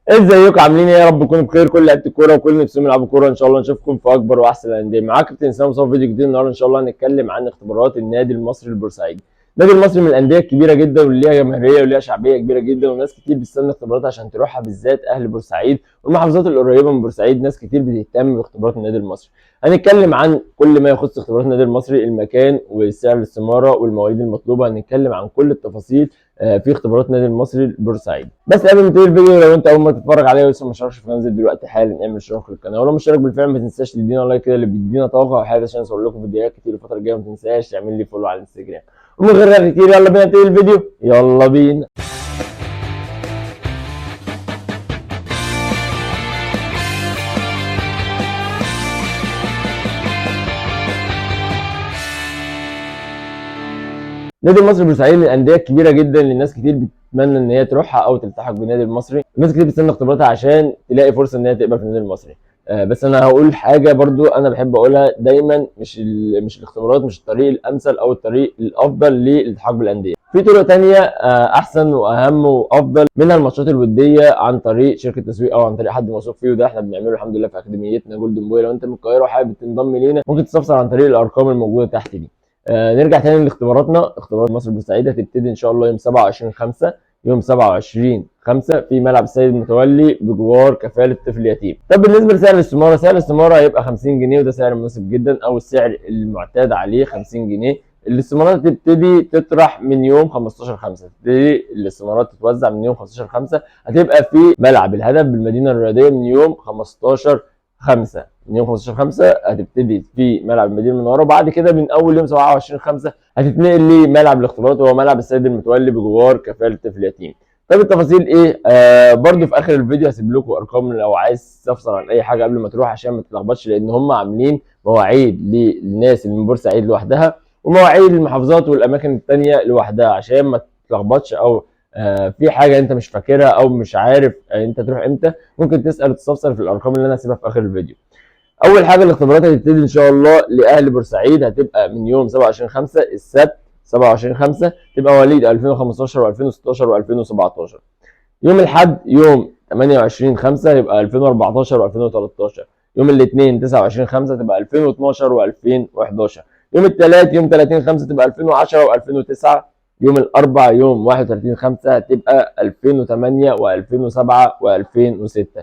ازيكم عاملين ايه؟ يا رب تكونوا بخير. كل لعيبه الكوره وكل نفسهم يلعبوا كوره ان شاء الله نشوفكم في اكبر واحسن الانديه. معاك كابتن اسلام مصطفى، فيديو جديد النهارده ان شاء الله هنتكلم عن اختبارات النادي المصري البورسعيدي. النادي المصري من الانديه الكبيره جدا واللي ليها جماهيريه وليها شعبيه كبيره جدا، وناس كتير بتستنى اختبارات عشان تروحها، بالذات اهل بورسعيد والمحافظات القريبه من بورسعيد. ناس كتير بتهتم باختبارات النادي المصري. هنتكلم عن كل ما يخص اختبارات النادي المصري، المكان وسعر الاستماره والمواعيد المطلوبه. هنتكلم عن كل التفاصيل في اختبارات النادي المصري البورسعيدي. بس قبل ما تبتدي الفيديو، لو انت اول ما تتفرج عليا ولسه ما اشتركتش في القناه دلوقتي حالا اعمل اشتراك في القناه، ولو مشترك بالفعل ما تنساش تدينا لايك كده اللي بيدينا طاقه وحافز عشان اصور لكم فيديوهات كتير الفتره الجايه. ما تنساش تعمل لي فولو على الانستجرام. ومن غير رغي كتير يلا بينا نبتدي الفيديو. يلا بينا. نادي المصري البورسعيدي من الانديه الكبيره جدا اللي الناس كتير بتتمنى ان هي تروحها او تلتحق بالنادي المصري. الناس كتير بتستنى اختباراتها عشان تلاقي فرصه ان هي تقبل في النادي المصري. بس انا هقول حاجه برضو انا بحب اقولها دايما، مش الاختبارات مش الطريق الامثل او الطريق الافضل للالتحاق بالانديه. في طرق تانية احسن واهم وافضل، منها الماتشات الوديه عن طريق شركه تسويق او عن طريق حد موثوق فيه، وده احنا بنعمله الحمد لله في اكاديميتنا جولدن بوي. لو انت من القاهره وحابب تنضم لينا ممكن تستفسر عن طريق الارقام الموجوده تحت دي. نرجع تاني لاختباراتنا. اختبارات مصر البورسعيدي هتبتدي ان شاء الله يوم 27/5. يوم 27/5 في ملعب السيد المتولي بجوار كفاله طفل يتيم. طب بالنسبه لسعر الاستماره، سعر الاستماره هيبقى 50 جنيه، وده سعر مناسب جدا او السعر المعتاد عليه 50 جنيه. الاستمارات هتبتدي تطرح من يوم 15/5، تبتدي الاستمارات تتوزع من يوم 15/5. هتبقى في ملعب الهدف بالمدينه الرياضيه من يوم 15/5. من يوم 15/5 هتبتدي في ملعب المدينه المنوره، وبعد كده من اول يوم 27/5 هتتنقل لملعب الاختبارات وهو ملعب السيد المتولي بجوار كفاله طفل يتيم. طب التفاصيل ايه؟ برضو في اخر الفيديو هسيب لكم ارقام لو عايز تستفسر عن اي حاجه قبل ما تروح عشان ما تتلخبطش، لان هم عاملين مواعيد للناس اللي من بورسعيد لوحدها ومواعيد المحافظات والاماكن الثانيه لوحدها عشان ما تتلخبطش، او في حاجه انت مش فاكرها او مش عارف انت تروح امتى. ممكن تسال وتستفسر في الارقام اللي انا هسيبها في اخر الفيديو. اول حاجه الاختبارات هتبتدي ان شاء الله لاهل بورسعيد، هتبقى من يوم 27/5 السبت 27/5، تبقى مواليد 2015 و2016 و2017. يوم الاحد يوم 28/5 يبقى 2014 و2013. يوم الاثنين 29/5 تبقى 2012 و2011. يوم الثلاث يوم 30/5 تبقى 2010 و2009. يوم الاربع يوم 31/5 تبقى 2008 و2007 و2006.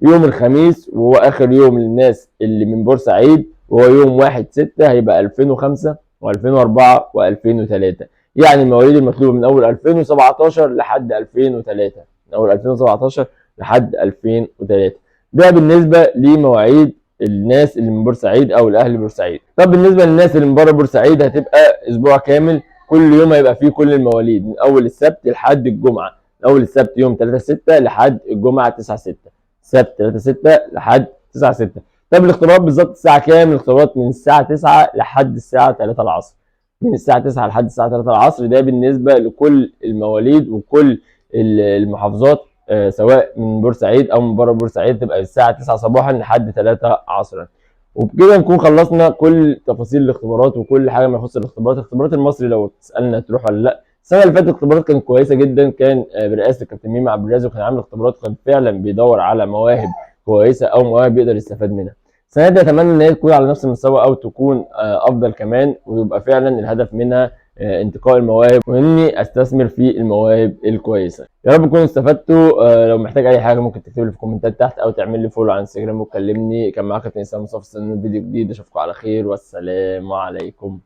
يوم الخميس وهو اخر يوم للناس اللي من بورسعيد وهو يوم 1/6 هيبقى 2005 و2004 و2003. يعني المواليد المطلوبه من اول 2017 لحد 2003، من اول 2017 لحد 2003. ده بالنسبه لمواعيد الناس اللي من بورسعيد او الاهل بورسعيد. طب بالنسبه للناس اللي من بره بورسعيد هتبقى اسبوع كامل، كل يوم هيبقى فيه كل المواليد من اول السبت لحد الجمعه. من اول السبت يوم 3/6 لحد الجمعه 9/6. سبت 3/6 لحد 9/6. طب الاختبارات بالظبط الساعه كام؟ الاختبارات من الساعه 9 لحد الساعه 3 العصر. من الساعه 9 لحد الساعه 3 العصر، ده بالنسبه لكل المواليد وكل المحافظات، سواء من بورسعيد او من بره بورسعيد، تبقى الساعه 9 صباحا لحد 3 عصرا. وبكده نكون خلصنا كل تفاصيل الاختبارات وكل حاجه ما يخص الاختبارات. اختبارات المصري لو تسالنا تروح ولا لا، السنه اللي فاتت الاختبارات كانت كويسه جدا، كان برئاسه الكابتن ميمي عبد الرازق، وكان عامل اختبارات وكان فعلا بيدور على مواهب كويسه او مواهب يقدر يستفاد منها. السنه دي اتمنى ان هي تكون على نفس المستوى او تكون افضل كمان، ويبقى فعلا الهدف منها انتقاء المواهب واني استثمر في المواهب الكويسه. يا رب تكونوا استفدتوا. لو محتاج اي حاجه ممكن تكتب لي في الكومنتات تحت او تعمل لي فولو على انستجرام وتكلمني. كان معاك كابتن اسلام مصطفى، استنى فيديو جديد، اشوفكم على خير والسلام عليكم.